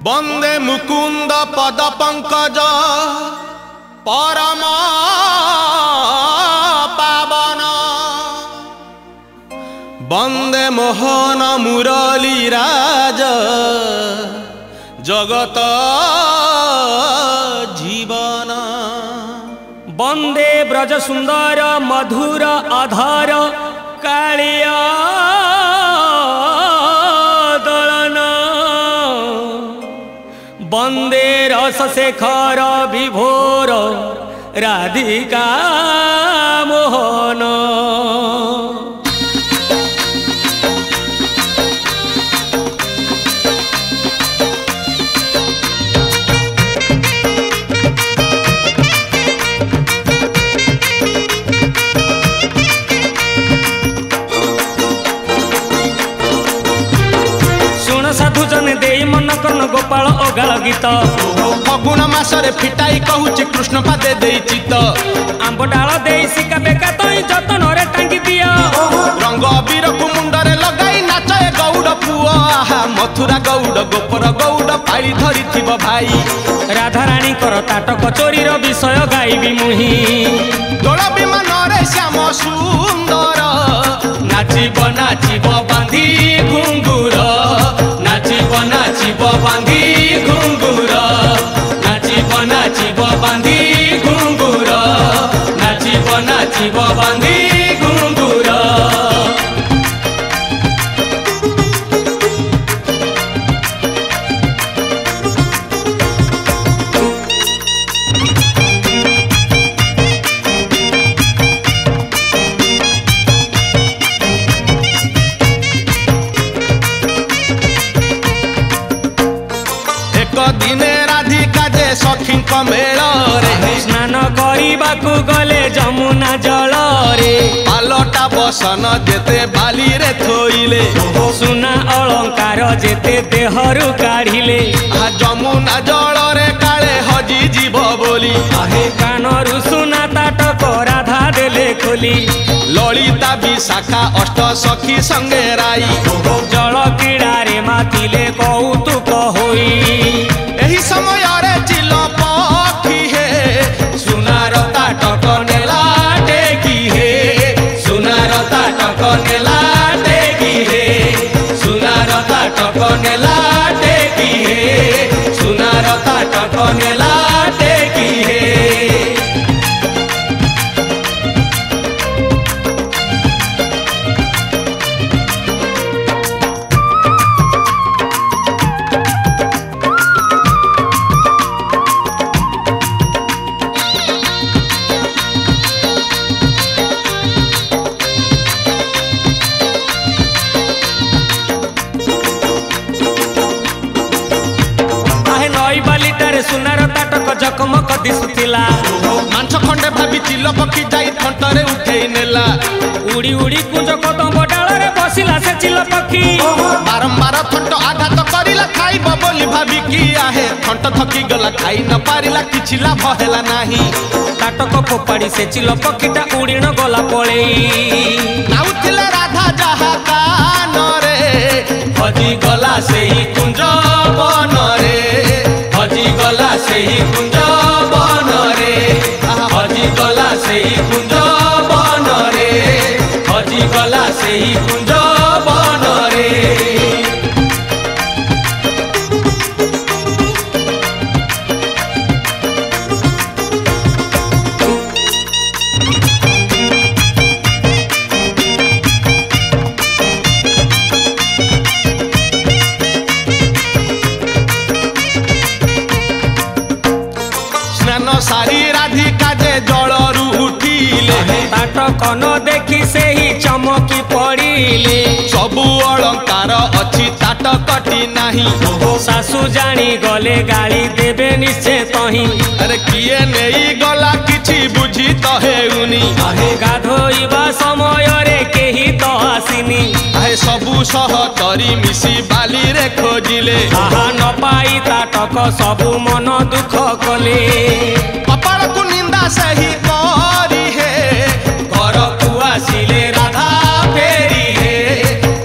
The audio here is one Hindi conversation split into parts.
वंदे मुकुंद पद पंकज परम पावन वंदे मोहन मुरली राज जगत जीवन वंदे ब्रज सुंदर मधुर अधर कालिया दलन वंदे रस शेखर विभोर राधिका मोहन मन कर्ण गोपाल अगाल गीत फगुण मासरे फिटाई कहूची कृष्ण पादे देई चित आंब डाल देई सिका बेका तई जतन रे टांगी दिया रंग अबीर को मुंडरे लगाई नाचे गौड़ पुआ आहा मथुरा गौड़ गोपर गौड़ पाली धरी थिब भाई राधा रानी कर ताटक चोरी रो विषय गाइबी मुही दोल विमान रे श्याम सुंदर नाचिब नाचिब बांधी घुंगुर नाचिब नाचिब बांधी घुंगुर नाचिब नाचिब बांधी घुंगुर नाचिब नाचिब बांधी घुंगुर दिने राधिका जे सखी मेल रे स्नान करने गले जमुना जल रे पालटा बसन जेते बाली रे थोइले सुना अलंकार जेते देहरु काढ़िले जमुना जल रे काले हजी जीव बोली आहे कानरु सुना ताटक राधा देले खोली ललिता विशाखा अष्ट सखी संगे राई जल क्रीड़ा रे मातिले कौतुक होई एही समय रे चिल पखी हे सुनार ताटक नेला टेकी हे सुनार ताटक नेला टेकी हे सुनार ताटक नेला टेकी हे सुनार ताटक नेला टेकी हे सुनार ताटक जकमक दिसुतिला मांस खंडे भाभी चिल पक्षी जाई थंटरे उठेई नेला उड़ी उड़ी कुंज कदम डाल रे बसिला से चिल पक्षी बारंबार थंट आघात करिला खाइब बोली भाभी की आहे थंट थकी गला खाई न पारिला किछि लाभ हेला नाही ताटक फोपाड़ी से चिल पक्षीटा उड़ीण गला पळेई नाउथिले राधा जहा कान रे हजी गला सेही कुंज बन रे हजी गला सेही कुंज बन रे हजी गला सेही कुंज बन रे हजी गला सेही कुंज बन रे सारी राधिका जे जलरू उठिले ताटक न देखी से ही चमकी पड़िले सबु अलंकार अछि ताटकटी नाही सासु जानी गले गाली देबे निश्चय तही अरे किए नेई गला किछि बुझी तो हेउनी आहे गाधोइबा समय रे केही तो आसिनी आहे सबु सह तरी मिसी बाली रे खोजिले आहा न पाई ताटक सबु मन दुख कले कपाल को निंदा सही करी हे घर को आसिले राधा फेरी हे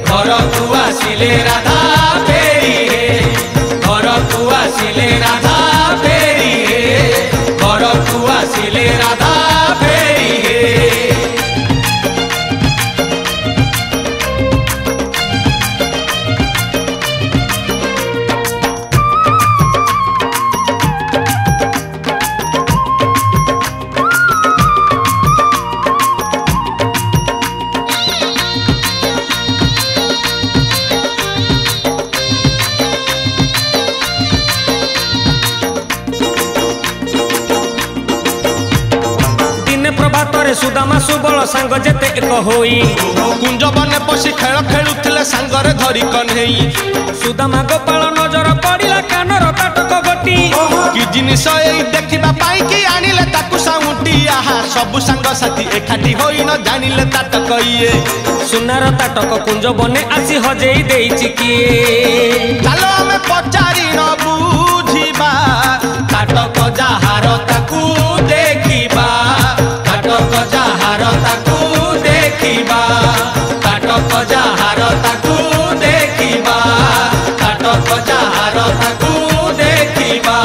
घर को आसिले राधा फेरी हे घर को ଆସିଲେ ରାଧା ଫେରି ହେ ଘରକୁ ଆସିଲେ ରାଧା ଫେରି ହେ सुदामा सुबल सांग जेते एक होई कुंज बने पशी खेल खेलुथिले सांगरे धरी कन्हेई सुदामा गोपाल नजर पड़िला कानर ताटक गटी कि जिनिस एई देखिबा पाई कि आनिले ताकु साउंटी आहा सब सांग साथी एकाठी होई न जानिले ताटक इए सुनार ताटक कुंज बने आसी हजेई देइछि किए चालो हमें पचारी न बुझिबा ताटक जाहार ताकू देखिबा ताटक जाहार ताकू देखिबा ताटक जाहार ताकू देखिबा ताटक जाहार ताकू देखिबा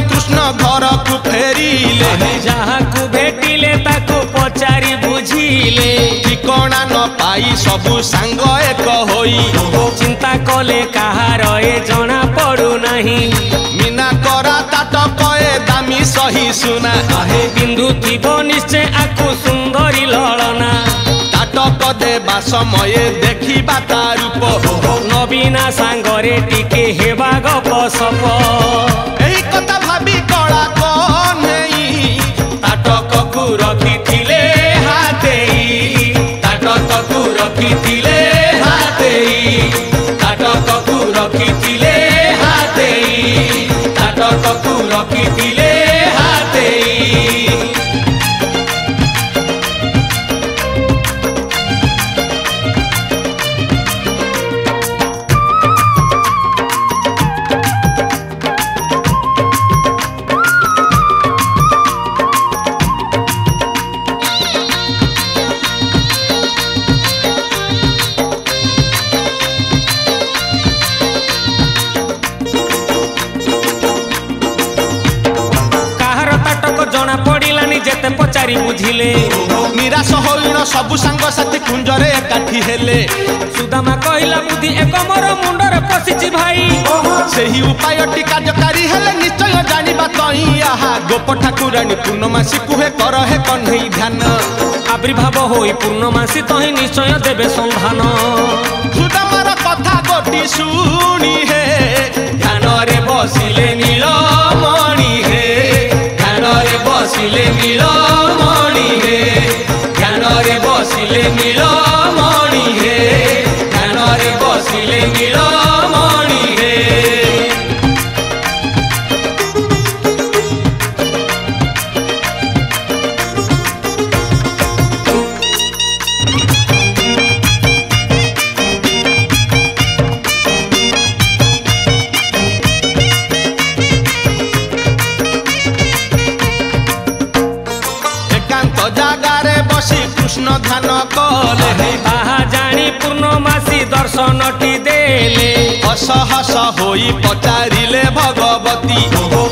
कृष्ण घर को फेरिले जहाँ को भेटिले ताको पचारी बुझिले ठिकଣା न पाई सबु सांग एक होई चिंता कले कहार ए जना पड़ू नहीं मीना करा ताटक ए दामी सही सुना आहे बिंदु थीबो निश्चय आकु सुंदरी ललना ताटक देबा समय देखिबा ता रूप नवीना सांगरे टिके हेबा गप सप एही कथा भाबी कला कन्हेई ताटक को रखिथिले हातेई ताटक को रखिथिले हातेई ताटक को रखिथिले हातेई ताटक को रखिथिले हातेई जेते पचारी बुझिले निराश होइण सबु सांग साथी कुंजरे एकाठी हेले सुदामा कहिला बुद्धि एक मोर मुंडरे पसिछि भाई सेही उपाय टी कार्यकारी हेले निश्चय जानिबा तई आहा गोप ठाकुरानी पूर्णमासी कुहे कर हे कन्हई ध्यान आविर्भाव होई पूर्णमासी तही निश्चय देबे संधान सुदामार कथा गोटी सुनी हे ध्यान रे बसिले नीलमणि हे ध्यान रे बसिले नीलमणि हे ध्यान रे बसिले नीलमणि हे ध्यान रे बसिले नीलमणि हे जागारे बसी कृष्ण ध्यान कले ताहा जानी पूर्णमासी दर्शनटी देले हस हस होई पचारिले भगवती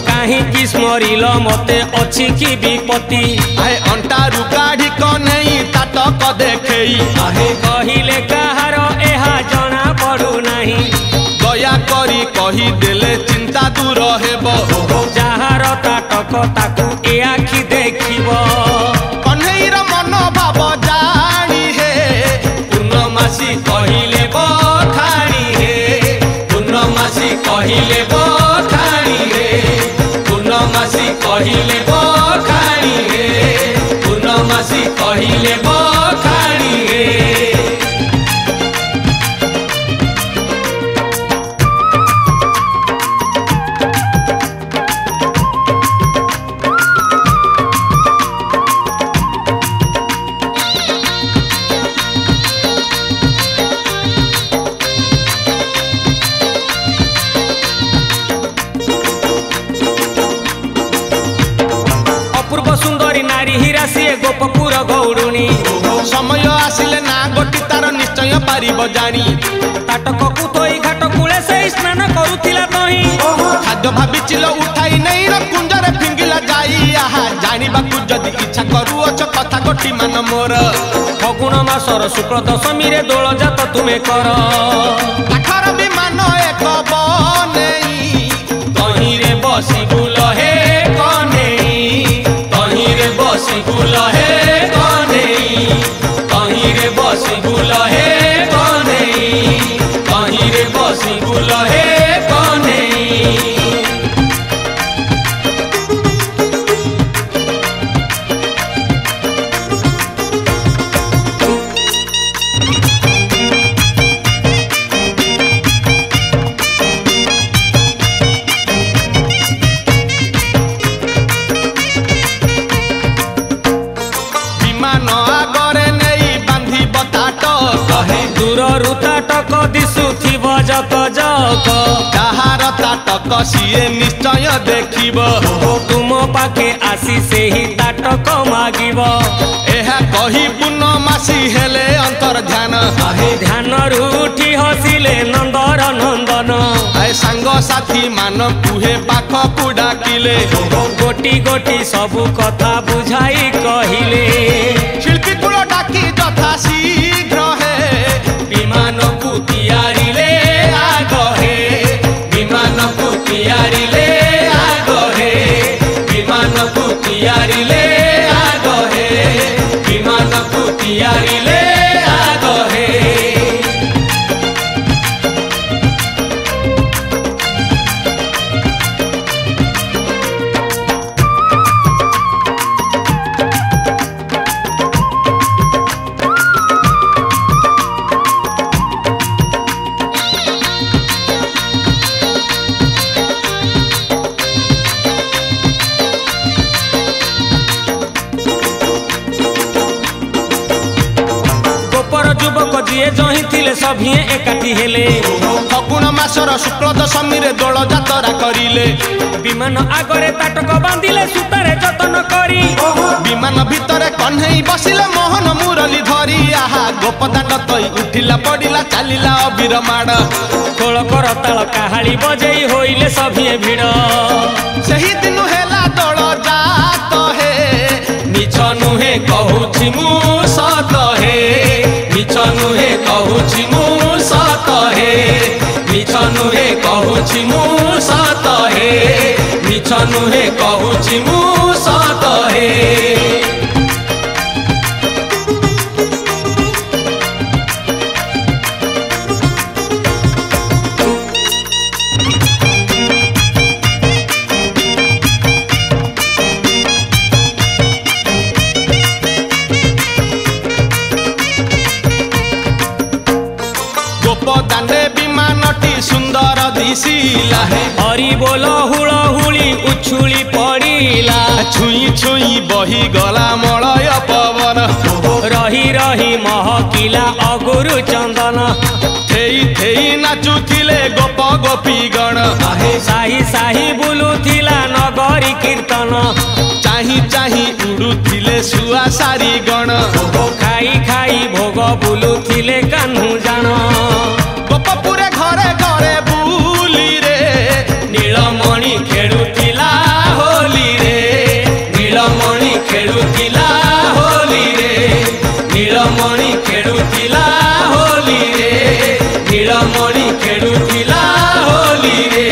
काहींकि स्मरिल मते अछि कि विपत्ति आए अंटारु काढ़ी कन्हई ताटक देखेई आहे कहिले काहार एहा जना पड़ू नहीं दया करी कही देले चिंता दूर हेबो जाहार ताटक ताकू ए आखि देखिबो कन्हईर मन भाव जानी हे पूर्णमासी कहिले बखाणी हे पूर्णमासी कहिले बखाणी हे पूर्णमासी कहिले बखाणी हे पूर्णमासी कहिले बखाणी हे पारिब जानी ताटक कुतई घाट कूले से स्नान करुथिला तही खाद्य भाविचिल उठाई नहीं र कुंजरे फिंगिला जाई आहा जानिबाकू जदि इच्छा करूअछ कथा गोटी मान मोर फगुण मासर शुक्ल दशमी रे दोल जात तुमे कर आखर विमान एक बनेई तही रे बसी बुल हे कनेई तही रे बसी बुल हे कनेई तही रे बसी बुल हे कनेई तही रे बसी बुल हे कनेई दूररू ताटक दिशुथिब जक जक ताहार ताटक सिए निश्चय देखिब तुम पाखे आसी से ही ताटक मागिब एहा कही पूर्णमासी हेले अंतर ध्यान ध्यान उठी हसिले नंदर नंदन आए सांग साथी मान कुहे पाख को डाकिले गोटी गोटी सबु कथा बुझाई कहिले शिल्पी कुल डाकी यथा शीघ्र हे विमान को तियारिले आग हे विमान को तियारिले आग हे विमान को तियारिले आग हे विमान को तियारिले आग हे जिए जही थिले सभिए एकाठी हेले फगुण मासर शुक्ल दशमी रे दोल जातरा करिले विमान आगरे ताटक बांधिले सुतारे जतन करी विमान भितरे कन्हई बसिले मोहन मुरली धरी आहा गोपदांड तई उठिला पडिला चालिला अबीर माड़ खोल कर ताल काहाली बजेई होइले सभिए भिड़ सही दिन हेला दोल जात हे मिछ नुहे कहूछि मु सत हे मिछ नुहे कहूछि मु सत हे मिछ नुहे कहूछि मु सत हे मिछ नुहे कहूछि मु सत हे गोपदांडे विमानटी सुंदर दिशिला हे हरि बोल हुळ हुली उछुली पड़िला छुई छुई बही गला मलय पवन रही रही महकिला अगुरु चंदन थेई थेई नाचुथिले गोप गोपी गण साही साही बुलुथिला नगरी कीर्तन चाही चाही उड़ुथिले सुआ सारी गण खाई खाई भोग बुलुथिले कान्हू जान गोपपुरे घरे घरे बुली रे नीलमणि खेलुथिला होली रे नीलमणि खेलुथिला होली रे नीलमणि खेलुथिला होली रे नीलमणि खेलुथिला होली रे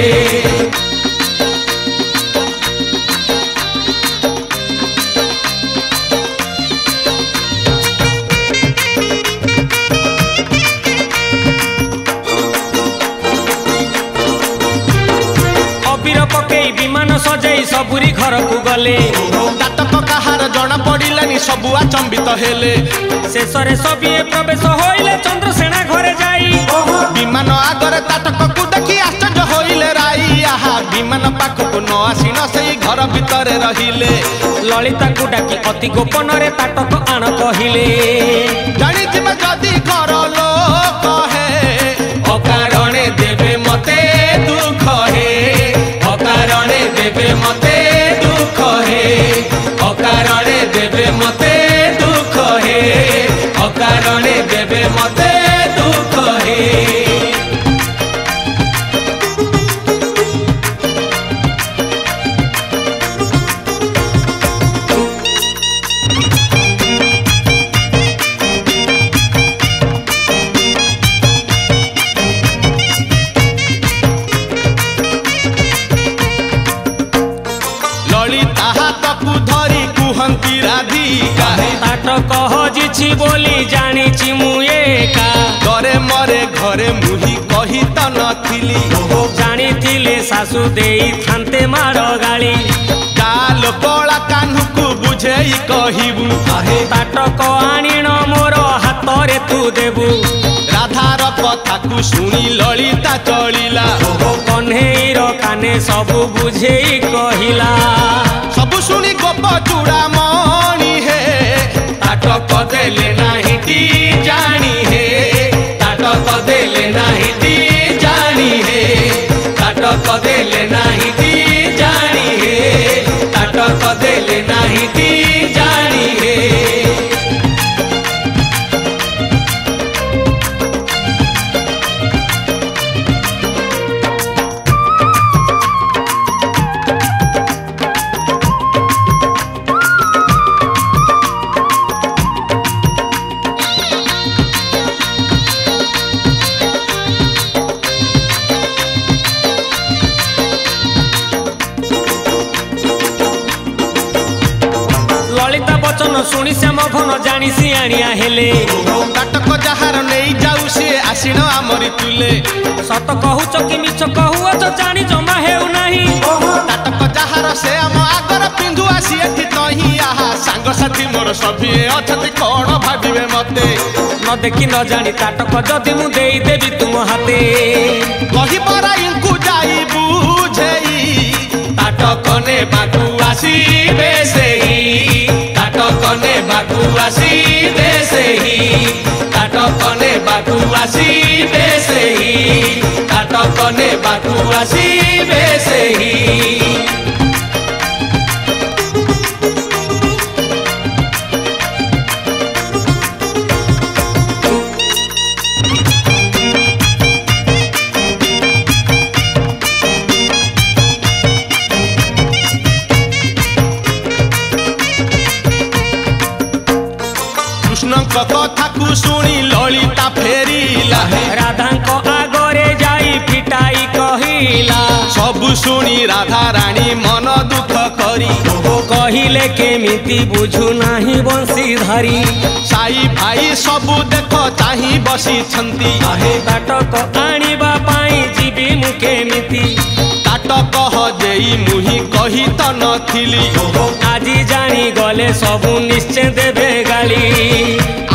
पकई विमान सजाई सबुरी घर को गले ताटक काहार जଣା पड़िलानी सबु आचंबित हेले शेषरे सबिए प्रवेश होइले चंद्रसेना घरे जाई विमान आगरे ताटक को देखि आश्चर्य होइले राई आहा विमान पाख को न आसी न सेई घर भितरे रहिले ललिता को डाकी अति गोपन रे ताटक आण कहिले जानी जिमे जदी घर लोक हे अकारणे देबे मते दुख हे अकारणे देबे मते दुख हे अकारणे देबे मते दुख हे अकारणे देबे मते दुख नाटक हजिछि बोली जानिछि मु एका डरे मरे घरे मुही कही त नथिली जानिथिले सासु देई थान्ते मार गाली काल कला कान्हू बुझेई कहबू नाटक आनिण मोर हातरे तू देबू राधार कथा को शुणी ललिता चलिला कन्हेईर काने सबु बुझेई कहिला सबु शुणी गोप चूड़ामणि हे नाटक देले नाही ती जानी हे नाटक देले नाही ती जानी हे नाटक देले नाही ती जानी हे नाटक देले नाही ती जानी हे ललिता बचन शुणी श्याम घन जानी सियाणिया हेले नाटक जहार नहीं जाऊ सी आसीन आमरी तुले सत कहूच कि मिछ कहूच जानी जमा हेउ नाही नाटक जहार से आम आगर पिंधु आसी एठी तही आहा सांग साथी मोर सभी अछति कोण भाबिबे मते न देखि न जानी नाटक जदि मु देई देबी तुम हाते कही परा इनको जाई बुझेई नाटक ने बाकू आसी बेसेई नाटक ने बाकू आसी बेसेई नाटक ने बाकू आसी बेसेई नाटक ने बाकू आसी बेसेई कथा को शुणी ललिता फेरिला राधांको आगरे जाई फिटाई कहिला सब शुणी राधा रानी मन दुख करी कहिले केमिति बुझु नाही बंसी धरी साई भाई सबु देख चाही बसी छंती नाटक आनिबा पाई जीवी मु केमिति नाटक हजेई मुही कही त नथिली आजी जानी गले सबु निश्चय देबे गाली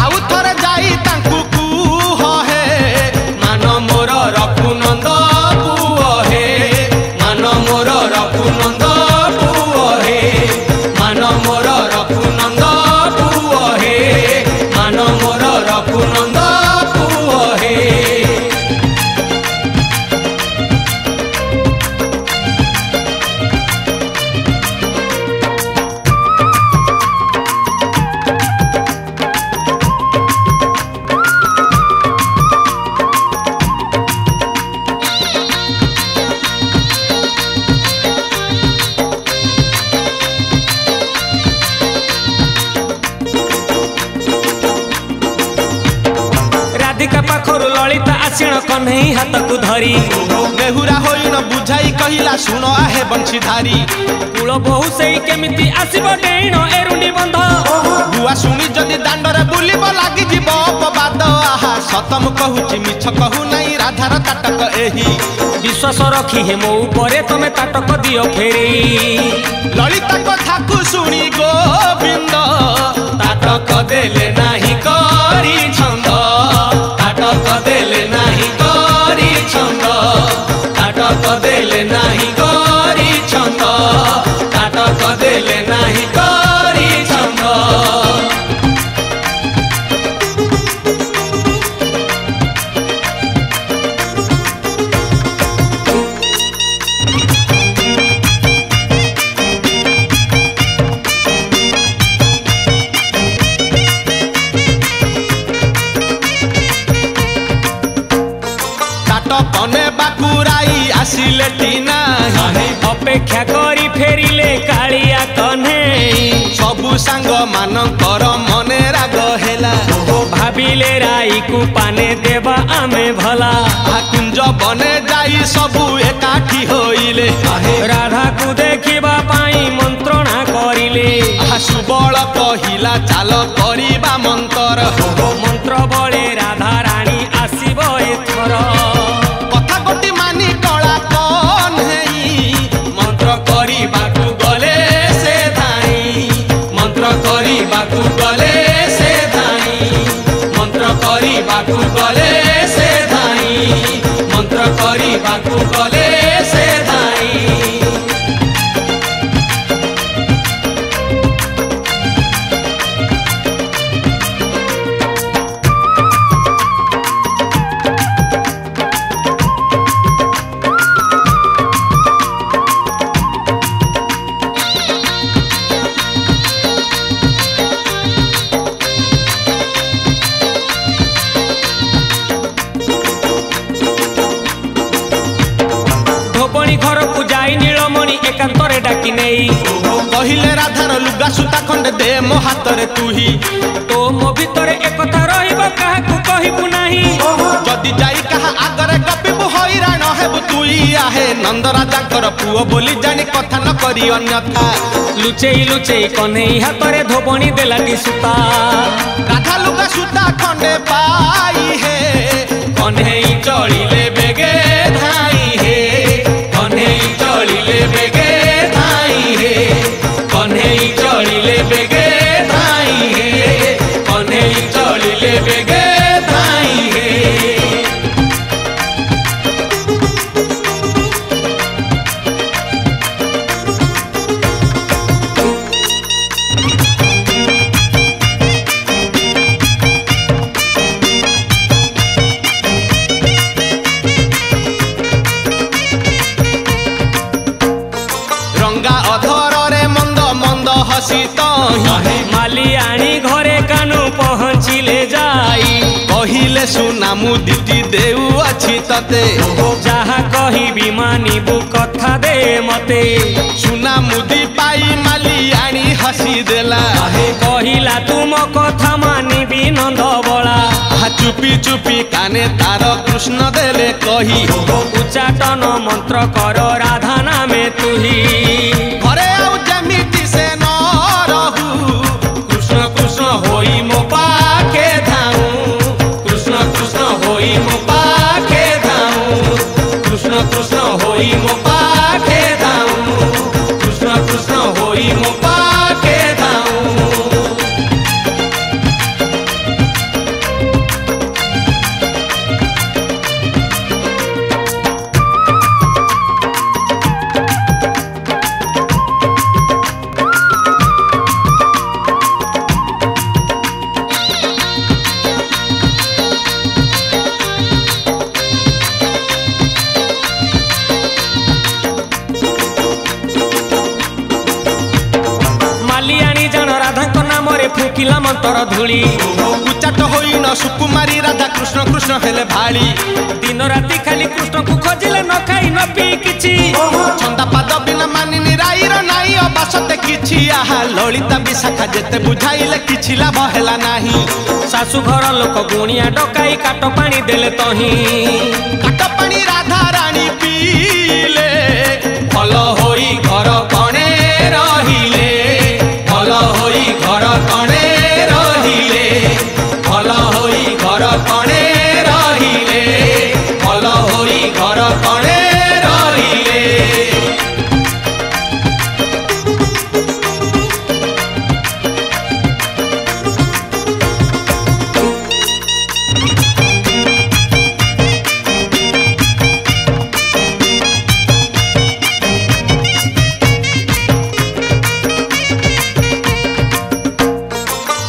आउ थरे जाई तांकु कुह हे मान मोर रघुनंद पुओ हे मान मोर रघुनंद पुओ हे मान मोर रघुनंद पुओ हे मान मोर रघुनंद पुओ हे पाखरु ललिता आसीण कन्हई हाथ को धरी बेहुरा होइन बुझाई कहिला सुन आहे बंशीधारी कूल बहु सेई केमिति आसीबो डेण एरुंडी बंध बुआ शुणी जदि दांडरे बुलिब लागि जीव अपवाद आहा सतम कहूची मिछ कहू नाही राधार ताटक एही विश्वास रखी हे मो ऊपर तमे ताटक दियो फेरी ललिता कथा को शुणी गोविंद ताटक देले नाही करी छंद ताटक देले नाही करी छंद ताटक देले नाही करी छंद ताटक देले नाही करी छंद पने बाकुराई आसिले टीना अपेक्षा करी फेरिले कालिया कन्हई सबु सांग मानकर मने राग हेला भाबिले राई को पाने देवा आमे भला कुंज बने जाई सबु एकाठी होइले राधा को देखिबा पाई मंत्रणा करिले सुबल कहिला चाल करिबा मंतर मंत्र बळे राधा रानी आसीब एथर कथा गोटी मानी कला कौन हेई मंत्र करिबाकू गले से धाई मंत्र करिबाकू गले से धाई मंत्र करिबाकू गले से धाई मंत्र करिबाकू गले से धाई घर को जाई नीलमणि एकांतरे डाकी नहीं कहिले राधार लुगा सुता खंडे दे मो हातरे तुही तो मो भितरे एक कथा रहिबो काहाकू कहिबू नाही जदि जाई कहा आगरे गपिबू हैरान हेबू तुई आहे नंद राजाकर पुओ बोली जानी कथा न करी अन्यथा लुचेई लुचेई कन्हई हातरे धोबणी देलाटी सुता राधा लुगा सुता खंडे पाई हे कन्हई चलिले बेगे धाई हे कन्हई चलिले बेगे धाई हे कन्हई चलिले बेगे धाई हे कन्हई चलिले बेगे धाई हे रंगा अधर रे मंद मंद हसी तही माली आनी घरे कानू पहुँचिले जाई कहिले सुना मुदिटी देउ अछि तते जहा कहिबी मानिबू कथा दे मते सुना मुदी पाई माली आनी हसी देला कहिला तुम कथा मानिबी नंद बला चुपी चुपी काने तार कृष्ण देले कही उच्चाटन मंत्र कर राधा नामे तुही घरे आउ जेमिति से न रहू कृष्ण कृष्ण होई मो पाके धाऊ कृष्ण कृष्ण होई मो पाके धाऊ कृष्ण कृष्ण होई मो पाके धाऊ कृष्ण कृष्ण होई मो पाके धाऊ मालियाणी जान राधाଙ୍କ नामरे फुकिला मंत्र धूली उच्चाट होई न सुकुमारी राधा कृष्ण कृष्ण हेले भाली दिन राति खाली कृष्ण को खोजिले न खाई न पी किछि छंदा पाद बिना मानिनी राईर नाई अबासते किछि आहा ललिता विशाखा जेते बुझाइले किछि लाभ हेला नाही सासु घर लोक गुणिया डकाई काट पानी देले तही काट पानी राधा रानी पीले भल होई घर कणे रहिले भल होई घर कणे रहिले भल होई घर कणे रहिले भल होई घर कणे रहिले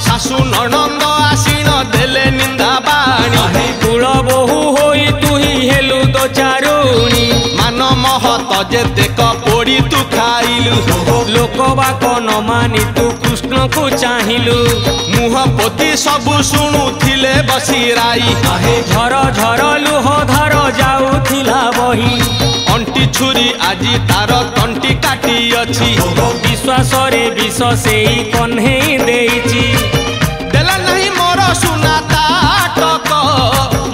सासु ननंद आसीन देले निंदा बाणी कुल बहु होई तुही हेलु दो चारुणी मान महत जेते कपोड़ी तू खाइलु लोक बाक न मानी तू कृष्ण को चाहिलु मुह पोती सबु शुणुथिले बसी राई झर झर लुह धर जाउथिला बही अंटी छुरी आजी तार तंटी काटी अछि विश्वास रे विष सेई कन्हई देइछि देला नहीं मोर सुना ताटक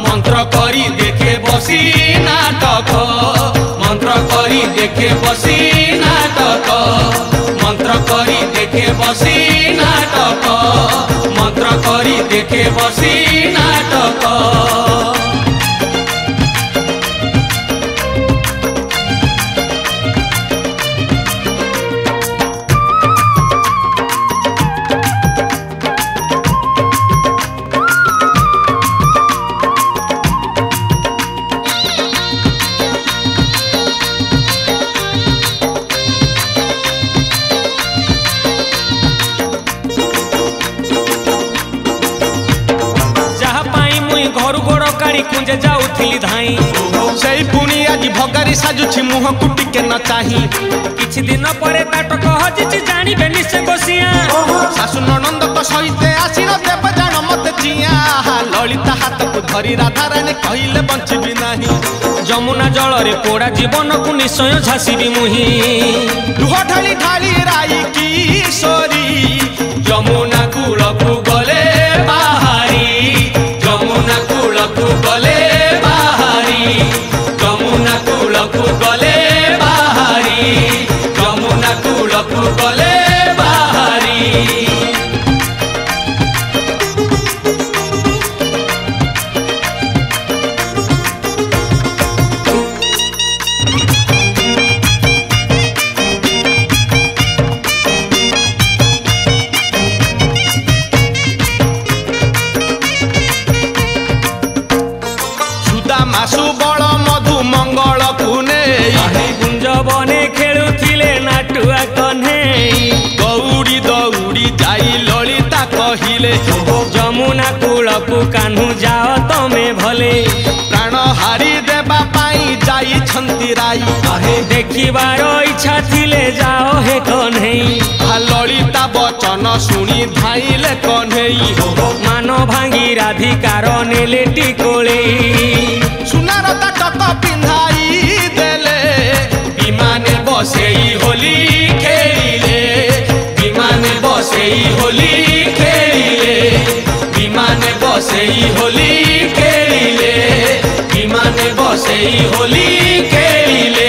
मंत्र करी देखे बसी नाटक मंत्र करी देखे बसी नाटक मंत्र करी देखे बसी नाटक मंत्र करी देखे बसी नाटक कुंजे जाऊथिली धाई सेई पुनी आज भगारी साजुछि मुह कुटी के न चाही किछि दिन परे नाटक हजिछि जानिबे निसे गोसिया सासु ननंद तो सहिते आसी न देव जान मते चिया ललिता हाथ को धरी राधा रानी कहिले बंचिबी नाही जमुना जल रे पोड़ा जीवन को निश्चय झासीबी मुही लुह ढाली ढाली राई किशोरी जमुना कूल को गले बाहारी जमुना कूल को गले बाहारी जमुना कूल को गले बाहारी जमुना कूल को गले बाहारी मासु बड़ मधु मंगल कुने कुंज बने खेलुथिले नाटुआ कन्हे दौड़ी दौड़ी जाई ललिता कहिले जमुना कूल को कान्हू जाओ तमे भले प्राण हारी देबा पाई जाई छंती राई देखिबार इच्छा थिले जाओ हे कन्हई ललिता बचन शुणी धाइले कन्हई मान भांगी राधिकार नेले टिकोले सुनार ताटक पिंधाई देले विमाने बसेई होली खेलिले विमाने बसेई होली खेलिले विमाने बसेई होली खेलिले विमाने बसेई होली खेलिले।